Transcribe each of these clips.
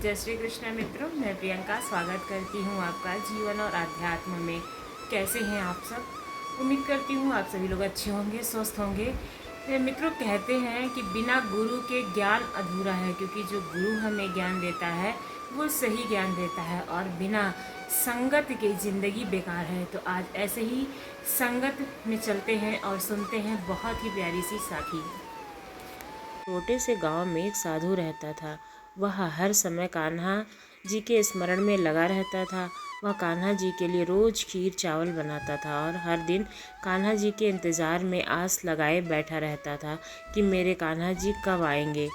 जय श्री कृष्ण मित्रों, मैं प्रियंका स्वागत करती हूँ आपका जीवन और आध्यात्म में। कैसे हैं आप सब? उम्मीद करती हूँ आप सभी लोग अच्छे होंगे, स्वस्थ होंगे। मित्रों, कहते हैं कि बिना गुरु के ज्ञान अधूरा है, क्योंकि जो गुरु हमें ज्ञान देता है वो सही ज्ञान देता है, और बिना संगत के ज़िंदगी बेकार है। तो आज ऐसे ही संगत में चलते हैं और सुनते हैं बहुत ही प्यारी सी साखी। छोटे से गांव में एक साधु रहता था। वह हर समय कान्हा जी के स्मरण में लगा रहता था। वह कान्हा जी के लिए रोज खीर चावल बनाता था और हर दिन कान्हा जी के इंतज़ार में आस लगाए बैठा रहता था कि मेरे कान्हा जी कब आएंगे,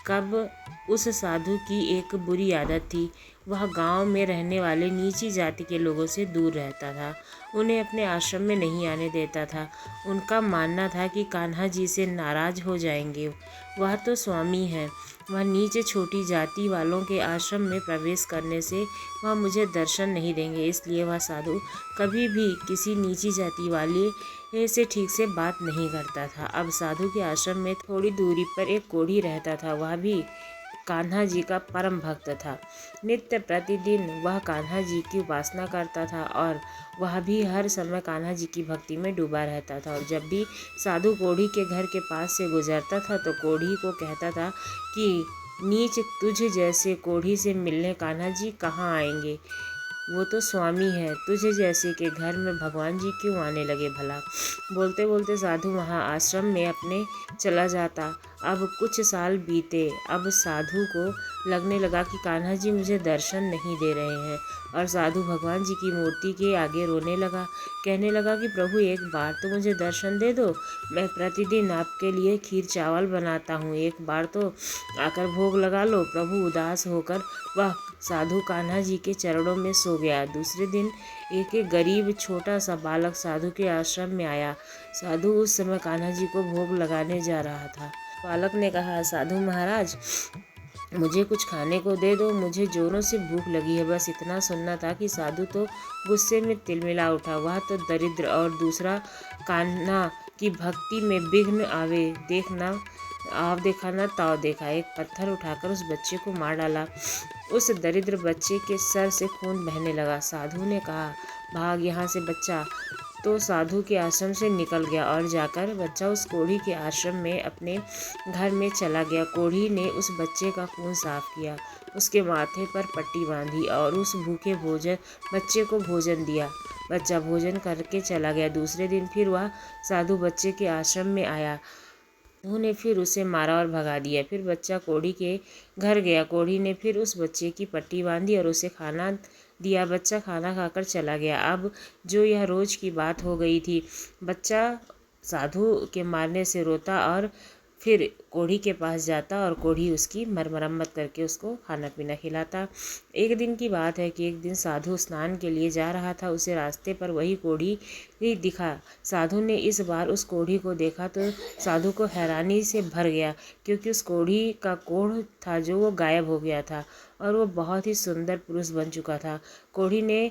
कब। उस साधु की एक बुरी आदत थी। वह गांव में रहने वाले नीची जाति के लोगों से दूर रहता था। उन्हें अपने आश्रम में नहीं आने देता था। उनका मानना था कि कान्हा जी से नाराज हो जाएंगे। वह तो स्वामी है, वह नीचे छोटी जाति वालों के आश्रम में प्रवेश करने से वह मुझे दर्शन नहीं देंगे। इसलिए वह साधु कभी भी किसी नीची जाति वाले से ठीक से बात नहीं करता था। अब साधु के आश्रम में थोड़ी दूरी पर एक कोढ़ी रहता था। वह भी कान्हा जी का परम भक्त था। नित्य प्रतिदिन वह कान्हा जी की उपासना करता था और वह भी हर समय कान्हा जी की भक्ति में डूबा रहता था। और जब भी साधु कोढ़ी के घर के पास से गुजरता था तो कोढ़ी को कहता था कि नीच तुझ जैसे कोढ़ी से मिलने कान्हा जी कहाँ आएंगे, वो तो स्वामी है, तुझे जैसे के घर में भगवान जी क्यों आने लगे भला। बोलते बोलते साधु वहाँ आश्रम में अपने चला जाता। अब कुछ साल बीते। अब साधु को लगने लगा कि कान्हा जी मुझे दर्शन नहीं दे रहे हैं, और साधु भगवान जी की मूर्ति के आगे रोने लगा। कहने लगा कि प्रभु, एक बार तो मुझे दर्शन दे दो। मैं प्रतिदिन आपके लिए खीर चावल बनाता हूँ, एक बार तो आकर भोग लगा लो। प्रभु उदास होकर वह साधु कान्हा जी के चरणों में सो गया। दूसरे दिन एक गरीब छोटा सा बालक साधु के आश्रम में आया। साधु उस समय कान्हा जी को भोग लगाने जा रहा था। बालक ने कहा, साधु महाराज, मुझे कुछ खाने को दे दो, मुझे जोरों से भूख लगी है। बस इतना सुनना था कि साधु तो गुस्से में तिलमिला उठा। वह तो दरिद्र, और दूसरा कान्हा की भक्ति में विघ्न आवे। देखना आप देखा ना ताव देखा। एक पत्थर उठाकर उस बच्चे को मार डाला। उस दरिद्र बच्चे के सर से खून बहने लगा। साधु ने कहा, भाग यहाँ से बच्चा। तो साधु के आश्रम से निकल गया और जाकर बच्चा उस कोढ़ी के आश्रम में अपने घर में चला गया। कोढ़ी ने उस बच्चे का खून साफ किया, उसके माथे पर पट्टी बांधी और उस भूखे बच्चे को भोजन दिया। बच्चा भोजन करके चला गया। दूसरे दिन फिर वह साधु बच्चे के आश्रम में आया। उन्होंने फिर उसे मारा और भगा दिया। फिर बच्चा कोढ़ी के घर गया। कोढ़ी ने फिर उस बच्चे की पट्टी बांधी और उसे खाना दिया। बच्चा खाना खाकर चला गया। अब जो यह रोज की बात हो गई थी। बच्चा साधु के मारने से रोता और फिर कोढ़ी के पास जाता और कोढ़ी उसकी मरम्मत करके उसको खाना पीना खिलाता। एक दिन की बात है कि एक दिन साधु स्नान के लिए जा रहा था। उसे रास्ते पर वही कोढ़ी ही दिखा। साधु ने इस बार उस कोढ़ी को देखा तो साधु को हैरानी से भर गया, क्योंकि उस कोढ़ी का कोढ़ था जो वो गायब हो गया था और वो बहुत ही सुंदर पुरुष बन चुका था। कोढ़ी ने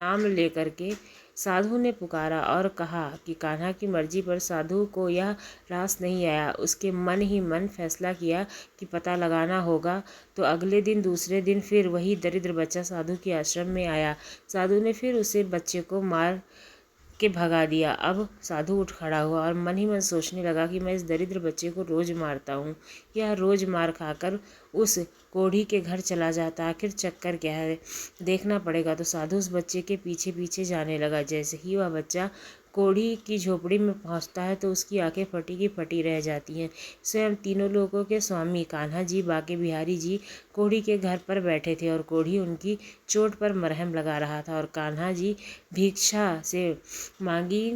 नाम लेकर के साधु ने पुकारा और कहा कि कान्हा की मर्जी पर साधु को यह रास नहीं आया। उसके मन ही मन फैसला किया कि पता लगाना होगा। तो अगले दिन दूसरे दिन फिर वही दरिद्र बच्चा साधु के आश्रम में आया। साधु ने फिर उसे बच्चे को मार के भगा दिया। अब साधु उठ खड़ा हुआ और मन ही मन सोचने लगा कि मैं इस दरिद्र बच्चे को रोज मारता हूँ, यह रोज मार खाकर उस कोढ़ी के घर चला जाता। आखिर चक्कर क्या है, देखना पड़ेगा। तो साधु उस बच्चे के पीछे पीछे जाने लगा। जैसे ही वह बच्चा कोढ़ी की झोपड़ी में पहुंचता है तो उसकी आंखें फटी की फटी रह जाती हैं। स्वयं तीनों लोगों के स्वामी कान्हा जी बाके बिहारी जी कोढ़ी के घर पर बैठे थे और कोढ़ी उनकी चोट पर मरहम लगा रहा था। और कान्हा जी भिक्षा से मांगी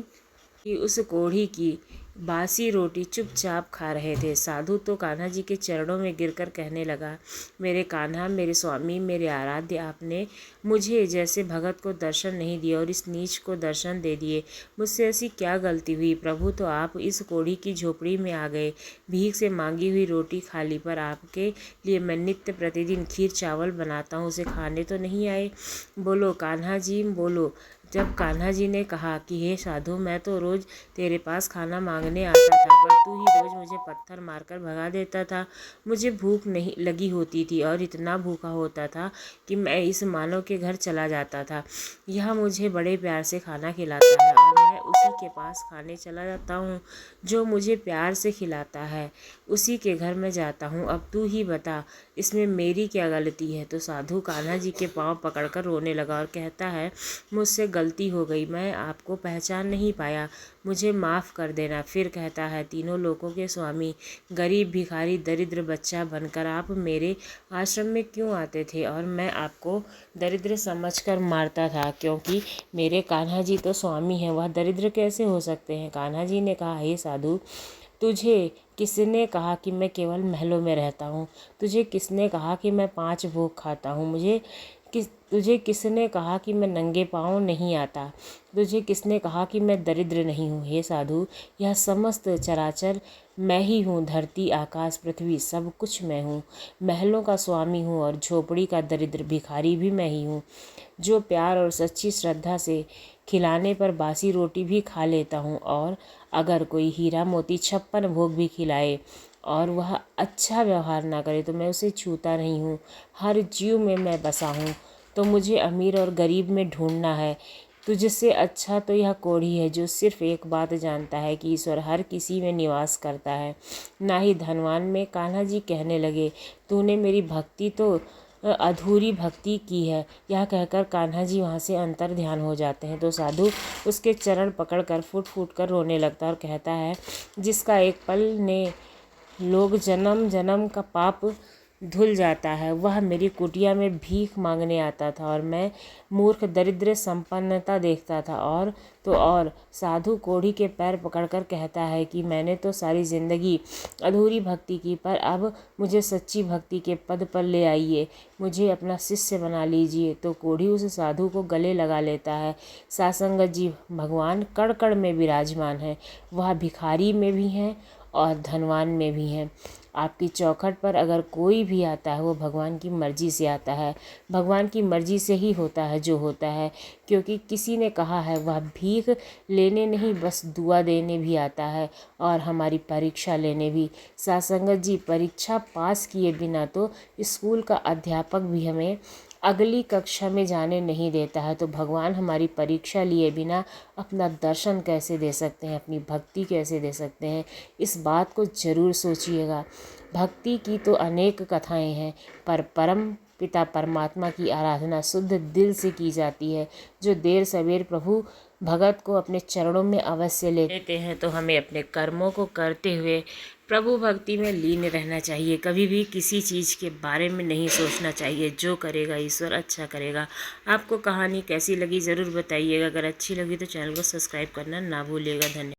कि उस कोढ़ी की बासी रोटी चुपचाप खा रहे थे। साधु तो कान्हा जी के चरणों में गिरकर कहने लगा, मेरे कान्हा, मेरे स्वामी, मेरे आराध्य, आपने मुझे जैसे भगत को दर्शन नहीं दिए और इस नीच को दर्शन दे दिए। मुझसे ऐसी क्या गलती हुई प्रभु? तो आप इस कोढ़ी की झोपड़ी में आ गए। भीख से मांगी हुई रोटी खा ली, पर आपके लिए मैं नित्य प्रतिदिन खीर चावल बनाता हूँ, उसे खाने तो नहीं आए? बोलो कान्हा जी, बोलो। जब कान्हा जी ने कहा कि हे साधु, मैं तो रोज़ तेरे पास खाना मांगने आता था, पर तू ही रोज़ मुझे पत्थर मारकर भगा देता था। मुझे भूख नहीं लगी होती थी और इतना भूखा होता था कि मैं इस मानव के घर चला जाता था। यह मुझे बड़े प्यार से खाना खिलाता है और मैं उसी के पास खाने चला जाता हूँ जो मुझे प्यार से खिलाता है। उसी के घर में जाता हूँ। अब तू ही बता, इसमें मेरी क्या गलती है? तो साधु कान्हा जी के पाँव पकड़कर रोने लगा और कहता है, मुझसे गलती हो गई, मैं आपको पहचान नहीं पाया, मुझे माफ़ कर देना। फिर कहता है, तीनों लोकों के स्वामी, गरीब भिखारी दरिद्र बच्चा बनकर आप मेरे आश्रम में क्यों आते थे और मैं आपको दरिद्र समझकर मारता था, क्योंकि मेरे कान्हा जी तो स्वामी हैं, वह दरिद्र कैसे हो सकते हैं? कान्हा जी ने कहा, हे साधु, तुझे किसने कहा कि मैं केवल महलों में रहता हूँ? तुझे किसने कहा कि मैं 5 भोग खाता हूँ? तुझे किसने कहा कि मैं नंगे पाँव नहीं आता? तुझे किसने कहा कि मैं दरिद्र नहीं हूँ? हे साधु, यह समस्त चराचर मैं ही हूँ। धरती, आकाश, पृथ्वी, सब कुछ मैं हूँ। महलों का स्वामी हूँ और झोपड़ी का दरिद्र भिखारी भी मैं ही हूँ, जो प्यार और सच्ची श्रद्धा से खिलाने पर बासी रोटी भी खा लेता हूँ। और अगर कोई हीरा मोती 56 भोग भी खिलाए और वह अच्छा व्यवहार ना करे तो मैं उसे छूता नहीं हूँ। हर जीव में मैं बसा हूँ, तो मुझे अमीर और गरीब में ढूंढना है। तुझसे अच्छा तो यह कोढ़ी है, जो सिर्फ एक बात जानता है कि ईश्वर हर किसी में निवास करता है, ना ही धनवान में। कान्हा जी कहने लगे, तूने मेरी भक्ति तो अधूरी भक्ति की है। यह कहकर कान्हा जी वहाँ से अंतर ध्यान हो जाते हैं। तो साधु उसके चरण पकड़कर फूट फूट कर रोने लगता और कहता है, जिसका एक पल ने लोग जन्म जन्म का पाप धुल जाता है, वह मेरी कुटिया में भीख मांगने आता था और मैं मूर्ख दरिद्र संपन्नता देखता था। और साधु कोढ़ी के पैर पकड़कर कहता है कि मैंने तो सारी ज़िंदगी अधूरी भक्ति की, पर अब मुझे सच्ची भक्ति के पद पर ले आइए, मुझे अपना शिष्य बना लीजिए। तो कोढ़ी उस साधु को गले लगा लेता है। सासंगत जी भगवान कण कण में विराजमान है, वह भिखारी में भी हैं और धनवान में भी हैं। आपकी चौखट पर अगर कोई भी आता है, वो भगवान की मर्ज़ी से आता है। भगवान की मर्ज़ी से ही होता है जो होता है, क्योंकि किसी ने कहा है, वह भीख लेने नहीं, बस दुआ देने भी आता है और हमारी परीक्षा लेने भी। सासंगत जी, परीक्षा पास किए बिना तो स्कूल का अध्यापक भी हमें अगली कक्षा में जाने नहीं देता है, तो भगवान हमारी परीक्षा लिए बिना अपना दर्शन कैसे दे सकते हैं, अपनी भक्ति कैसे दे सकते हैं? इस बात को ज़रूर सोचिएगा। भक्ति की तो अनेक कथाएं हैं, पर परम पिता परमात्मा की आराधना शुद्ध दिल से की जाती है। जो देर सवेर प्रभु भगत को अपने चरणों में अवश्य लेते हैं, तो हमें अपने कर्मों को करते हुए प्रभु भक्ति में लीन रहना चाहिए। कभी भी किसी चीज़ के बारे में नहीं सोचना चाहिए। जो करेगा ईश्वर अच्छा करेगा। आपको कहानी कैसी लगी ज़रूर बताइएगा। अगर अच्छी लगी तो चैनल को सब्सक्राइब करना ना भूलिएगा। धन्यवाद।